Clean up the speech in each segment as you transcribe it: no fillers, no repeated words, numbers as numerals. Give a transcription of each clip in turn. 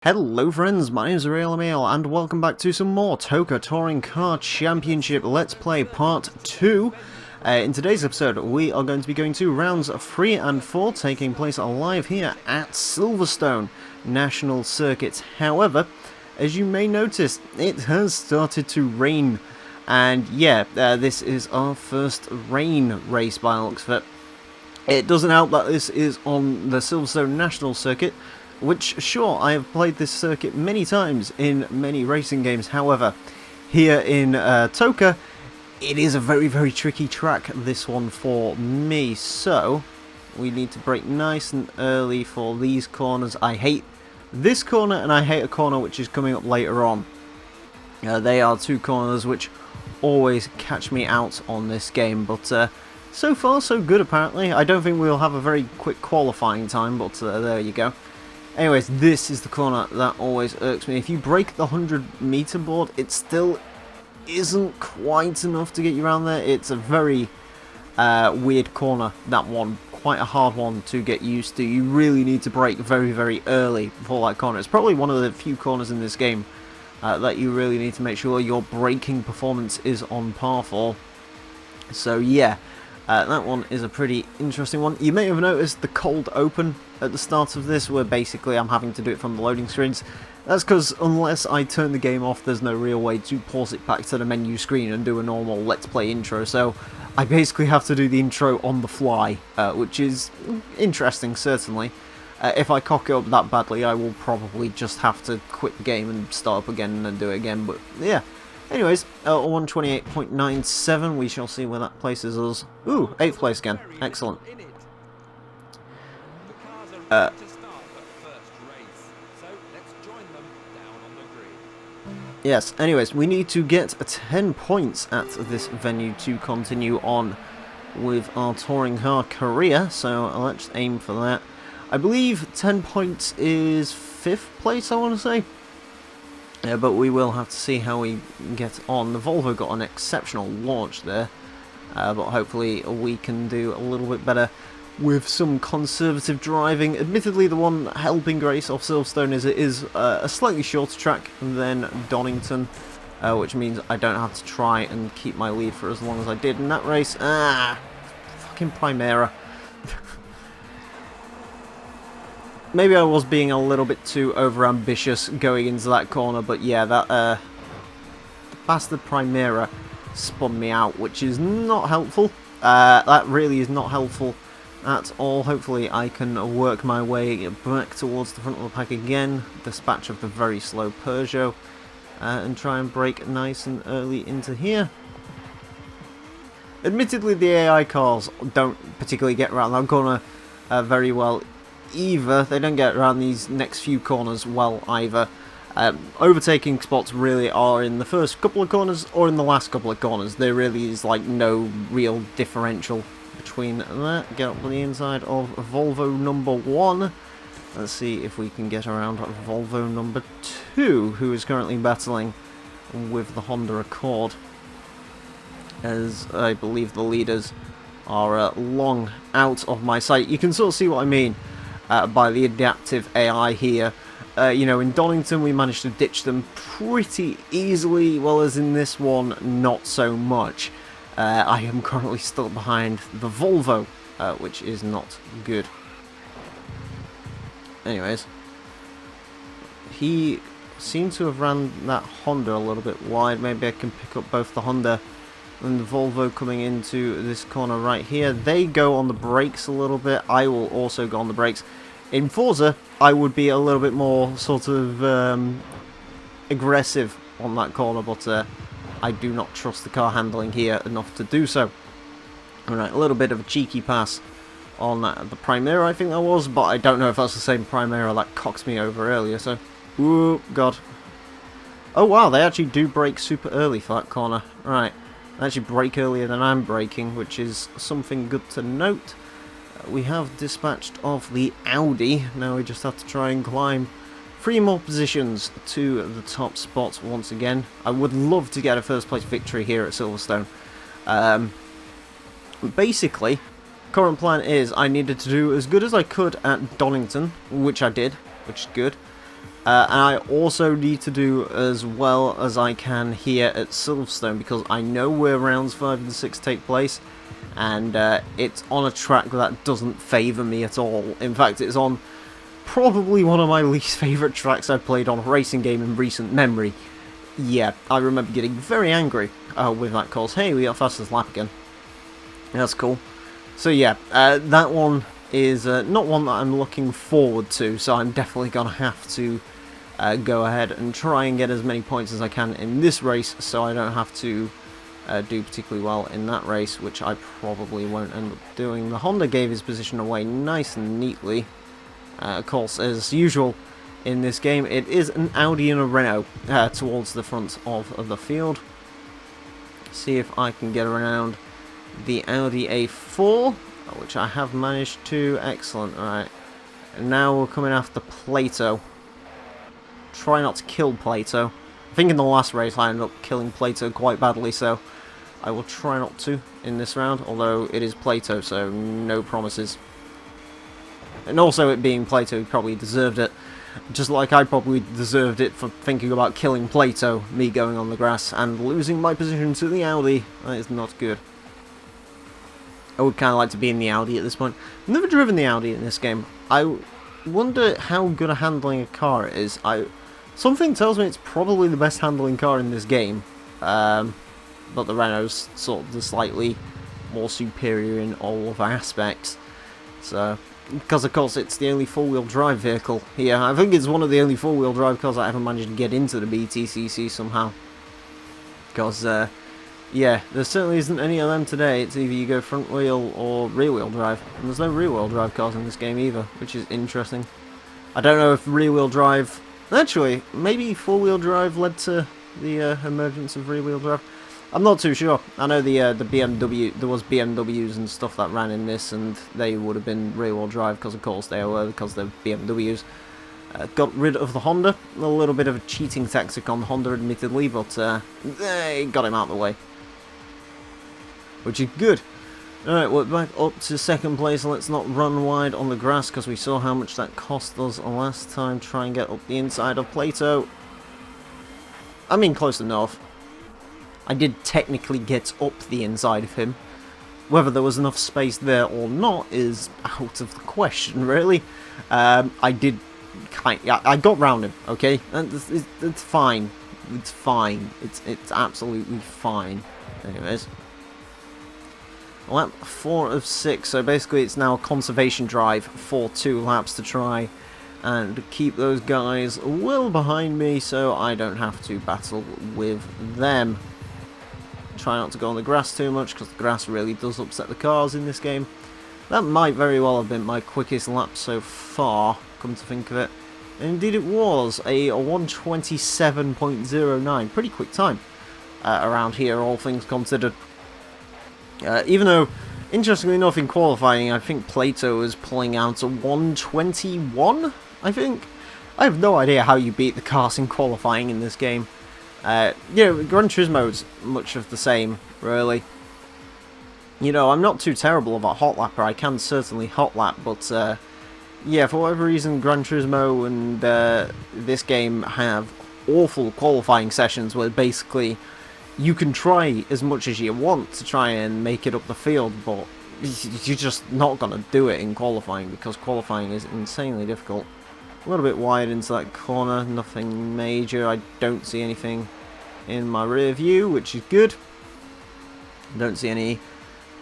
Hello friends, my name is Emile and welcome back to some more TOCA Touring Car Championship Let's Play Part 2. In today's episode we are going to be going to rounds 3 and 4 taking place live here at Silverstone National Circuit. However, as you may notice, it has started to rain. And yeah, this is our first rain race by the looks of it. It doesn't help that this is on the Silverstone National Circuit, which, sure, I have played this circuit many times in many racing games. However, here in TOCA, it is a very, very tricky track, this one for me. So, we need to brake nice and early for these corners. I hate this corner, and I hate a corner which is coming up later on. They are two corners which always catch me out on this game, but so far so good apparently. I don't think we'll have a very quick qualifying time, but there you go. Anyways, this is the corner that always irks me. If you break the 100-meter board, it still isn't quite enough to get you around there. It's a very weird corner, that one. Quite a hard one to get used to. You really need to brake very, very early for that corner. It's probably one of the few corners in this game that you really need to make sure your braking performance is on par for. So yeah, that one is a pretty interesting one. You may have noticed the cold open at the start of this, where basically I'm having to do it from the loading screens. That's because unless I turn the game off, there's no real way to pause it back to the menu screen and do a normal Let's Play intro. So I basically have to do the intro on the fly, which is interesting, certainly. If I cock it up that badly, I will probably just have to quit the game and start up again and do it again. But yeah. Anyways, 128.97, we shall see where that places us. Ooh, 8th place again. Excellent. Yes, anyways, we need to get 10 points at this venue to continue on with our touring car career, so let's aim for that. I believe 10 points is 5th place, I want to say. But we will have to see how we get on. The Volvo got an exceptional launch there, but hopefully we can do a little bit better with some conservative driving. Admittedly, the one helping grace of Silverstone is it is a slightly shorter track than Donington, which means I don't have to try and keep my lead for as long as I did in that race. Fucking Primera. Maybe I was being a little bit too over-ambitious going into that corner, but yeah, that the bastard Primera spun me out, which is not helpful. That really is not helpful at all. Hopefully I can work my way back towards the front of the pack again, dispatch of the very slow Peugeot, and try and brake nice and early into here. Admittedly, the AI cars don't particularly get around that corner very well either. They don't get around these next few corners well either. Overtaking spots really are in the first couple of corners or in the last couple of corners. There really is like no real differential between that. Get up to the inside of Volvo number 1. Let's see if we can get around Volvo number 2, who is currently battling with the Honda Accord, as I believe the leaders are long out of my sight. You can sort of see what I mean by the adaptive AI here. You know, in Donington we managed to ditch them pretty easily, well as in this one, not so much. I am currently still behind the Volvo, which is not good. Anyways, he seems to have ran that Honda a little bit wide. Maybe I can pick up both the Honda and the Volvo coming into this corner right here. They go on the brakes a little bit. I will also go on the brakes. In Forza, I would be a little bit more sort of aggressive on that corner, but I do not trust the car handling here enough to do so. Alright, a little bit of a cheeky pass on the Primera, I think that was, but I don't know if that's the same Primera that cocked me over earlier, so... Ooh, God. Oh wow, they actually do brake super early for that corner. Right. They actually brake earlier than I'm braking, which is something good to note. We have dispatched off the Audi. Now we just have to try and climb 3 more positions to the top spot once again. I would love to get a first place victory here at Silverstone. Basically, current plan is I needed to do as good as I could at Donington, which I did, which is good. And I also need to do as well as I can here at Silverstone, because I know where rounds 5 and 6 take place, and it's on a track that doesn't favour me at all. In fact, it's on probably one of my least favourite tracks I've played on a racing game in recent memory. Yeah, I remember getting very angry with that course. Hey, we got fastest lap again. That's cool. So yeah, that one is not one that I'm looking forward to, so I'm definitely going to have to go ahead and try and get as many points as I can in this race, so I don't have to do particularly well in that race, which I probably won't end up doing. The Honda gave his position away nice and neatly. Of course, as usual in this game, it is an Audi and a Renault towards the front of the field. See if I can get around the Audi A4, which I have managed to. Excellent. Alright, and now we're coming after Plato. Try not to kill Plato. I think in the last race I ended up killing Plato quite badly, so I will try not to in this round, although it is Plato, so no promises. And also, it being Plato, he probably deserved it. Just like I probably deserved it for thinking about killing Plato, me going on the grass and losing my position to the Audi. That is not good. I would kind of like to be in the Audi at this point. I've never driven the Audi in this game. I wonder how good a handling a car it is. Something tells me it's probably the best handling car in this game. But the Renault's sort of the slightly more superior in all of aspects. So, because of course it's the only four-wheel drive vehicle here. I think it's one of the only four-wheel drive cars I ever managed to get into the BTCC somehow. Because, yeah, there certainly isn't any of them today. It's either you go front wheel or rear wheel drive. And there's no rear wheel drive cars in this game either, which is interesting. I don't know if rear wheel drive... Actually, maybe four wheel drive led to the emergence of rear wheel drive. I'm not too sure. I know the BMW, there was BMWs and stuff that ran in this, and they would have been rear wheel drive because of course they were, because they're BMWs. Got rid of the Honda. A little bit of a cheating tactic on Honda, admittedly, but they got him out of the way. Which is good. Alright, we're back up to second place. Let's not run wide on the grass, because we saw how much that cost us last time. Try and get up the inside of Plato. I mean, close enough. I did technically get up the inside of him. Whether there was enough space there or not is out of the question, really. I did I got round him, okay? It's fine. It's fine. It's absolutely fine. Anyways. Lap 4 of 6, so basically it's now a conservation drive for 2 laps to try and keep those guys well behind me so I don't have to battle with them. Try not to go on the grass too much, because the grass really does upset the cars in this game. That might very well have been my quickest lap so far, come to think of it. And indeed it was, a 1:27.09, pretty quick time around here, all things considered. Even though, interestingly enough, in qualifying, I think Plato was pulling out a 1:21, I think. I have no idea how you beat the cars in qualifying in this game. You know, Gran Turismo's much of the same, really. You know, I'm not too terrible of a hot lapper. I can certainly hot lap, but yeah, for whatever reason, Gran Turismo and this game have awful qualifying sessions where basically you can try as much as you want to try and make it up the field, but you're just not going to do it in qualifying, because qualifying is insanely difficult. A little bit wide into that corner, nothing major. I don't see anything in my rear view, which is good. Don't see any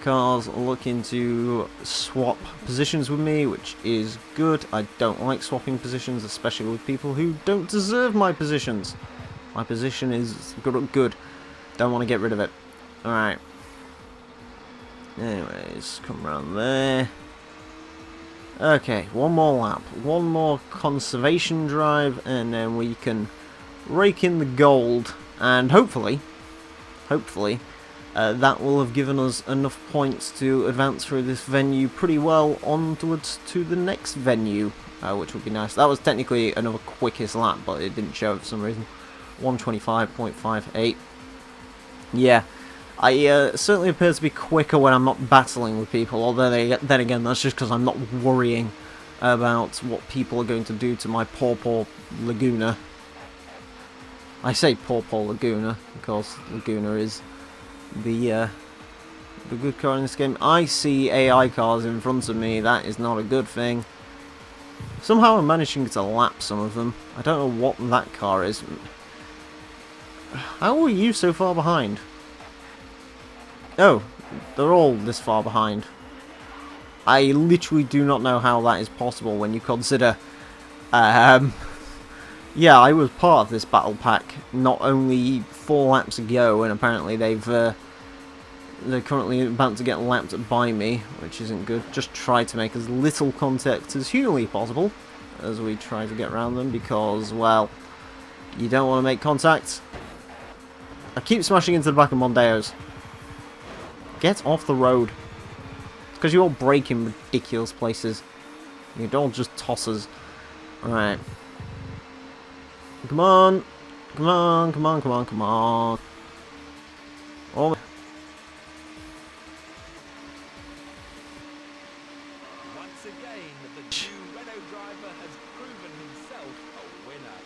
cars looking to swap positions with me, which is good. I don't like swapping positions, especially with people who don't deserve my positions. My position is good. Don't want to get rid of it. Alright. Anyways, come around there. Okay, one more lap. One more conservation drive, and then we can rake in the gold. And hopefully, that will have given us enough points to advance through this venue pretty well onwards to the next venue, which would be nice. That was technically another quickest lap, but it didn't show for some reason. 1:25.58. Yeah, I certainly appear to be quicker when I'm not battling with people, although then again, that's just because I'm not worrying about what people are going to do to my poor Laguna. I say poor Laguna because Laguna is the good car in this game. I see AI cars in front of me. That is not a good thing. Somehow I'm managing to lap some of them. I don't know what that car is. How are you so far behind? Oh, they're all this far behind. I literally do not know how that is possible when you consider... yeah, I was part of this battle pack not only 4 laps ago, and apparently they're currently about to get lapped by me, which isn't good. Just try to make as little contact as humanly possible as we try to get around them, because, well, you don't want to make contact. I keep smashing into the back of Mondeos. Get off the road. It's because you all brake in ridiculous places. You don't just toss us. Alright. Come on. Come on, come on, come on, come on. Oh. Once again, the new Renault driver has proven himself a winner.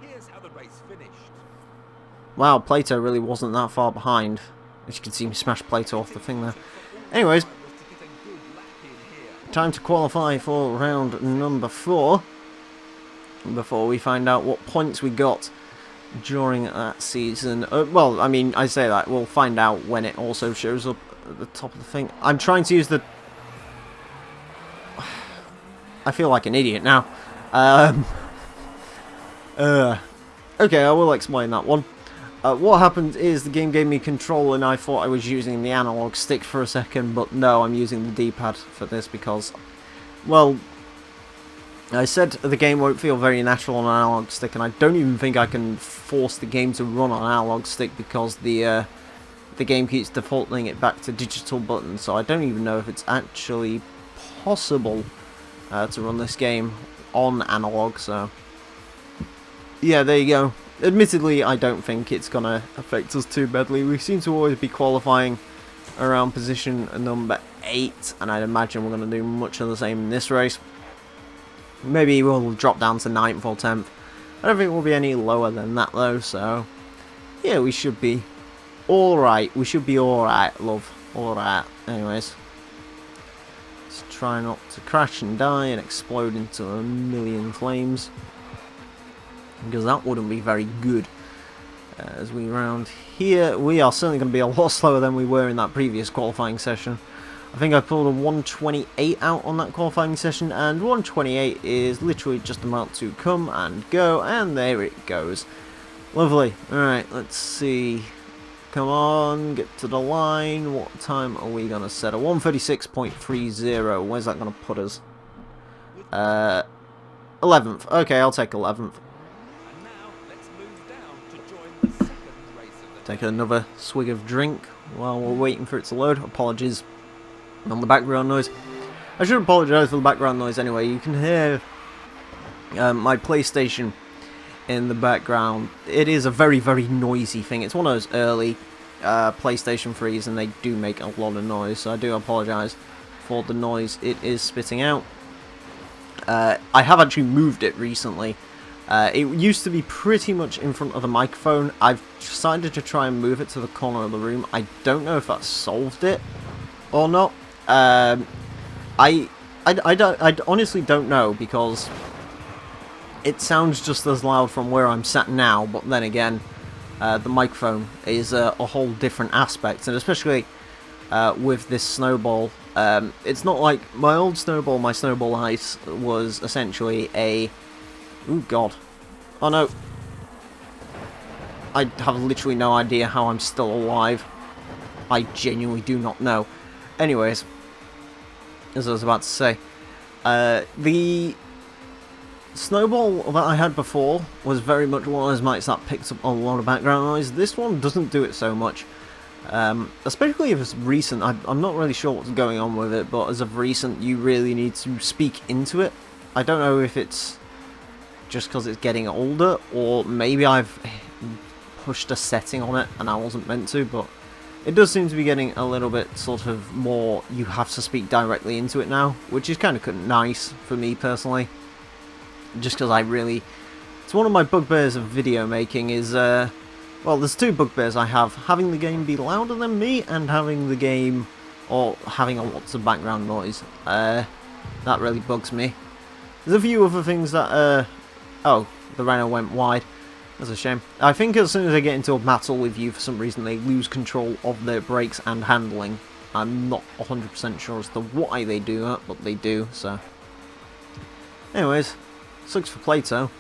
Here's how the race finished. Wow, Plato really wasn't that far behind. As you can see me smash Plato off the thing there. Anyways, time to qualify for round number 4. Before we find out what points we got during that season. Well, I mean, I say that. We'll find out when it also shows up at the top of the thing. I'm trying to use the... I feel like an idiot now. Okay, I will explain that one. What happened is the game gave me control and I thought I was using the analog stick for a second, but no, I'm using the D-pad for this because, well, I said the game won't feel very natural on an analog stick, and I don't even think I can force the game to run on an analog stick because the game keeps defaulting it back to digital buttons, so I don't even know if it's actually possible to run this game on analog, so yeah, there you go. Admittedly, I don't think it's going to affect us too badly. We seem to always be qualifying around position number 8, and I'd imagine we're going to do much of the same in this race. Maybe we'll drop down to 9th or 10th. I don't think we'll be any lower than that, though, so yeah, we should be alright. We should be alright, love. Alright. Anyways, let's try not to crash and die and explode into a million flames, because that wouldn't be very good. As we round here, we are certainly going to be a lot slower than we were in that previous qualifying session. I think I pulled a 128 out on that qualifying session, and 128 is literally just about to come and go, and there it goes. Lovely. Alright, let's see. Come on, get to the line. What time are we going to set? A 136.30. Where's that going to put us? 11th. Okay, I'll take 11th. Take another swig of drink while we're waiting for it to load. Apologies on the background noise. I should apologise for the background noise anyway. You can hear my PlayStation in the background. It is a very, very noisy thing. It's one of those early PlayStation 3s, and they do make a lot of noise, so I do apologise for the noise it is spitting out. I have actually moved it recently. It used to be pretty much in front of the microphone. I've decided to try and move it to the corner of the room. I don't know if that solved it or not. I honestly don't know, because it sounds just as loud from where I'm sat now, but then again, the microphone is a whole different aspect, and especially with this snowball. It's not like my old snowball. My snowball ice was essentially a... Ooh, God. Oh, no. I have literally no idea how I'm still alive. I genuinely do not know. Anyways, as I was about to say, the snowball that I had before was very much one of those mics that picks up a lot of background noise. This one doesn't do it so much. Especially if it's recent. I'm not really sure what's going on with it, but as of recent, you really need to speak into it. I don't know if it's just because it's getting older, or maybe I've pushed a setting on it and I wasn't meant to, but it does seem to be getting a little bit sort of more, you have to speak directly into it now, which is kind of nice for me personally. Just because I really... It's one of my bugbears of video making is, well, there's two bugbears I have. Having the game be louder than me and having the game, or having a lots of background noise. That really bugs me. There's a few other things that, oh, the Renault went wide. That's a shame. I think as soon as they get into a battle with you, for some reason, they lose control of their brakes and handling. I'm not 100% sure as to why they do that, but they do, so... Anyways, sucks for Plato.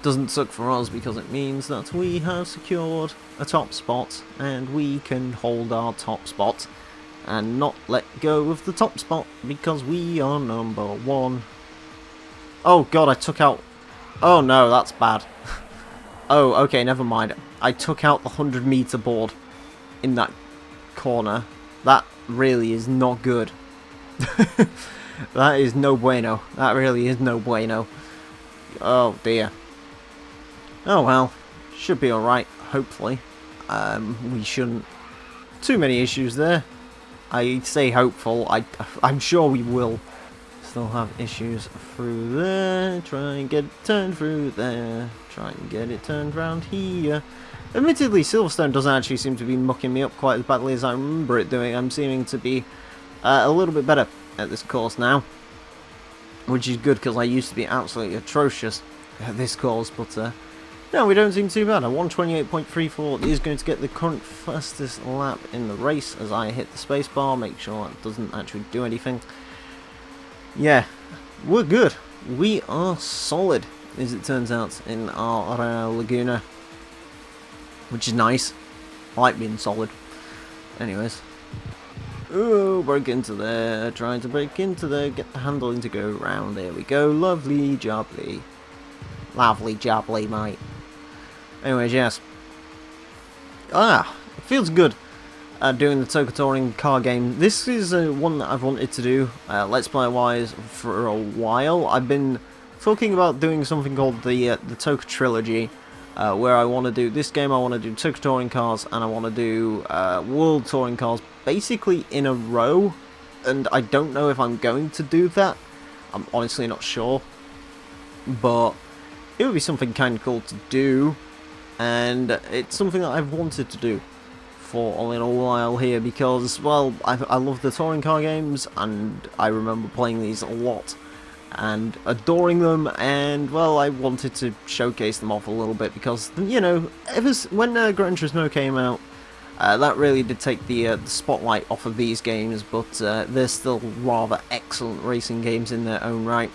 Doesn't suck for us because it means that we have secured a top spot, and we can hold our top spot, and not let go of the top spot, because we are number one. Oh god, I took out... Oh no, that's bad. Oh, okay, never mind. I took out the 100-meter board in that corner. That really is not good. That is no bueno. That really is no bueno. Oh dear. Oh well. Should be alright, hopefully. We shouldn't... Too many issues there. I say hopeful. I'm sure we will still have issues through there. Try and get it turned through there. Try and get it turned round here. Admittedly, Silverstone doesn't actually seem to be mucking me up quite as badly as I remember it doing. I'm seeming to be a little bit better at this course now, which is good because I used to be absolutely atrocious at this course, but no, we don't seem too bad. A 128.34 is going to get the current fastest lap in the race as I hit the spacebar. Make sure that doesn't actually do anything. Yeah, we're good. We are solid, as it turns out, in our Renault Laguna, which is nice. I like being solid. Anyways. Oh, break into there. Trying to break into there. Get the handling to go round. There we go. Lovely jubbly. Lovely jubbly, mate. Anyways, yes. It feels good doing the TOCA Touring car game. This is one that I've wanted to do, Let's Play wise, for a while. I've been talking about doing something called the TOCA Trilogy, where I want to do this game, I want to do TOCA Touring cars, and I want to do World Touring cars, basically in a row, and I don't know if I'm going to do that. I'm honestly not sure, but it would be something kind of cool to do, and it's something that I've wanted to do for a little while here because, well, I love the touring car games, and I remember playing these a lot and adoring them, and, well, I wanted to showcase them off a little bit because, you know, when Gran Turismo came out, that really did take the spotlight off of these games, but they're still rather excellent racing games in their own right.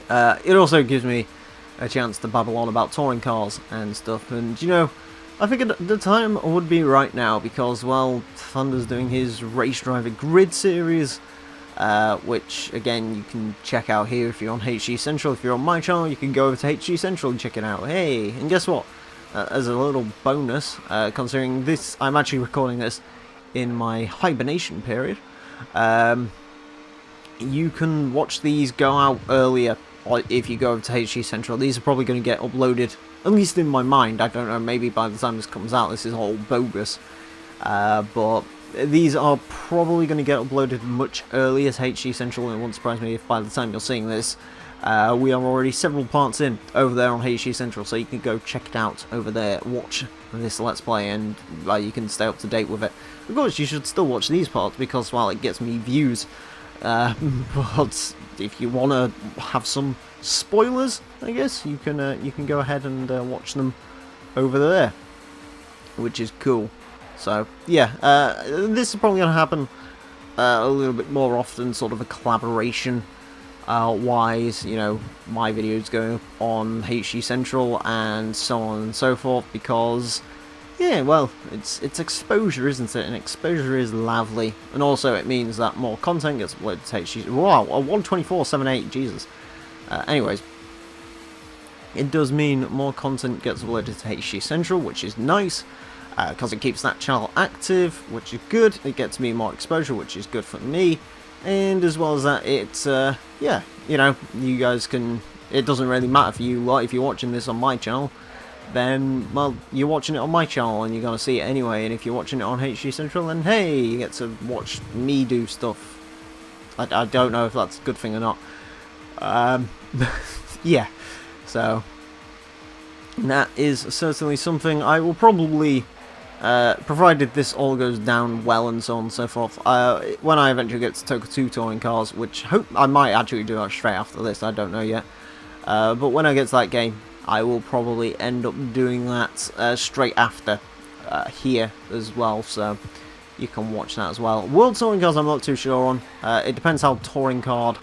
It also gives me a chance to babble on about touring cars and stuff, and, you know, I think the time would be right now because, well, Thunder's doing his Race Driver Grid series, which, again, you can check out here if you're on HG Central. If you're on my channel, you can go over to HG Central and check it out. Hey, and guess what? As a little bonus, considering this, I'm actually recording this in my hibernation period, you can watch these go out earlier if you go over to HG Central. These are probably going to get uploaded, at least in my mind. I don't know, maybe by the time this comes out, this is all bogus. But these are probably going to get uploaded much earlier as HG Central, and it won't surprise me if by the time you're seeing this, we are already several parts in over there on HG Central, so you can go check it out over there, watch this Let's Play, and you can stay up to date with it. Of course, you should still watch these parts because, well, it gets me views. But if you want to have some spoilers, I guess, you can go ahead and watch them over there, which is cool. So, yeah, this is probably going to happen a little bit more often, sort of a collaboration wise, you know, my videos going on HG Central and so on and so forth, because, yeah, well, it's exposure, isn't it? And exposure is lovely, and also it means that more content gets uploaded to HG. Wow, a 124.78, Jesus. Anyways, it does mean more content gets uploaded to HG Central, which is nice, because it keeps that channel active, which is good. It gets me more exposure, which is good for me, and as well as that, it's, yeah, you know, you guys can, it doesn't really matter for you lot if you're watching this on my channel, then, well, you're watching it on my channel and you're going to see it anyway. And if you're watching it on HD Central, then hey, you get to watch me do stuff. I don't know if that's a good thing or not. Yeah, so that is certainly something I will probably, provided this all goes down well and so on and so forth, when I eventually get to TOCA 2 touring cars, which I might actually do that straight after this, I don't know yet. But when I get to that game, I will probably end up doing that straight after here as well, so you can watch that as well. World Touring Cars I'm not too sure on. It depends how touring card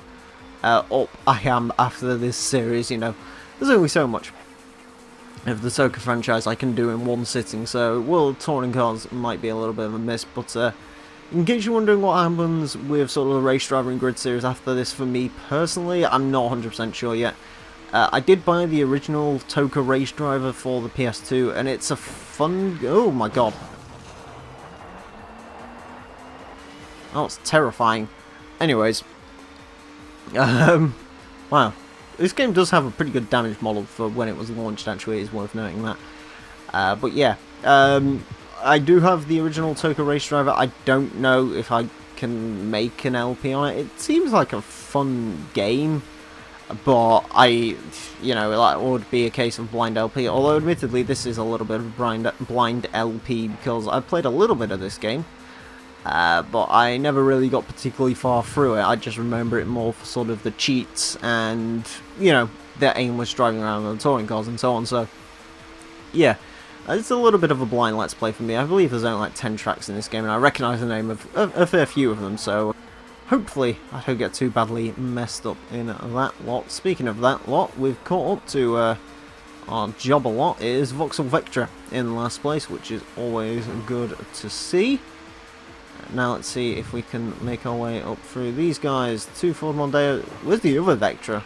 up I am after this series, you know. There's only so much of the TOCA franchise I can do in one sitting, so World Touring Cars might be a little bit of a miss, but in case you're wondering what happens with sort of the race driver and grid series after this for me personally, I'm not 100% sure yet. I did buy the original TOCA race driver for the PS2, and it's a fun... Oh my god. Oh, it's terrifying. Anyways. Wow. This game does have a pretty good damage model for when it was launched, actually. It is worth noting that. But yeah. I do have the original TOCA race driver. I don't know if I can make an LP on it. It seems like a fun game. But you know, that would be a case of blind LP. Although, admittedly, this is a little bit of blind LP because I played a little bit of this game. But I never really got particularly far through it. I just remember it more for sort of the cheats and, you know, the aimless driving around on the touring cars and so on. So, yeah, it's a little bit of a blind let's play for me. I believe there's only like 10 tracks in this game, and I recognise the name of a fair few of them, so hopefully I don't get too badly messed up in that lot. Speaking of that lot, we've caught up to our job a lot. It is Vauxhall Vectra in last place, which is always good to see. Now let's see if we can make our way up through these guys. 2 Ford Mondeo. Where's the other Vectra?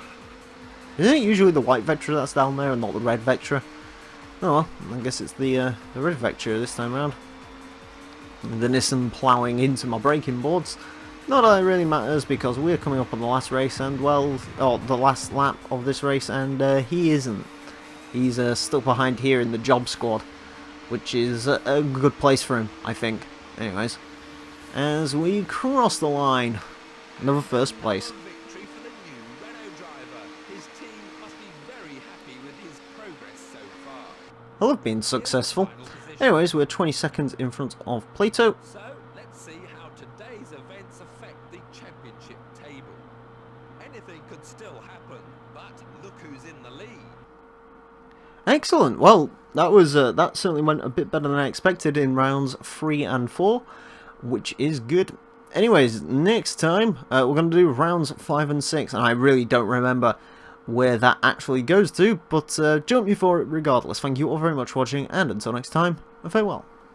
Isn't it usually the white Vectra that's down there and not the red Vectra? Oh well, I guess it's the red Vectra this time around. The Nissan ploughing into my braking boards. Not that it really matters because we're coming up on the last race and, well, the last lap of this race, and he isn't. He's still behind here in the job squad, which is a good place for him, I think. Anyways, as we cross the line, another first place. Victory for the new Renault driver. His team must be very happy with his progress so far. Well, I've been successful. Anyways, we're 20 seconds in front of Plato. So, let's see how today's events affect the championship table. Anything could still happen, but look who's in the lead. Excellent. Well, that was that certainly went a bit better than I expected in rounds 3 and 4, which is good. Anyways, next time we're going to do rounds 5 and 6, and I really don't remember where that actually goes to, but jump you for it regardless. Thank you all very much for watching, and until next time, farewell.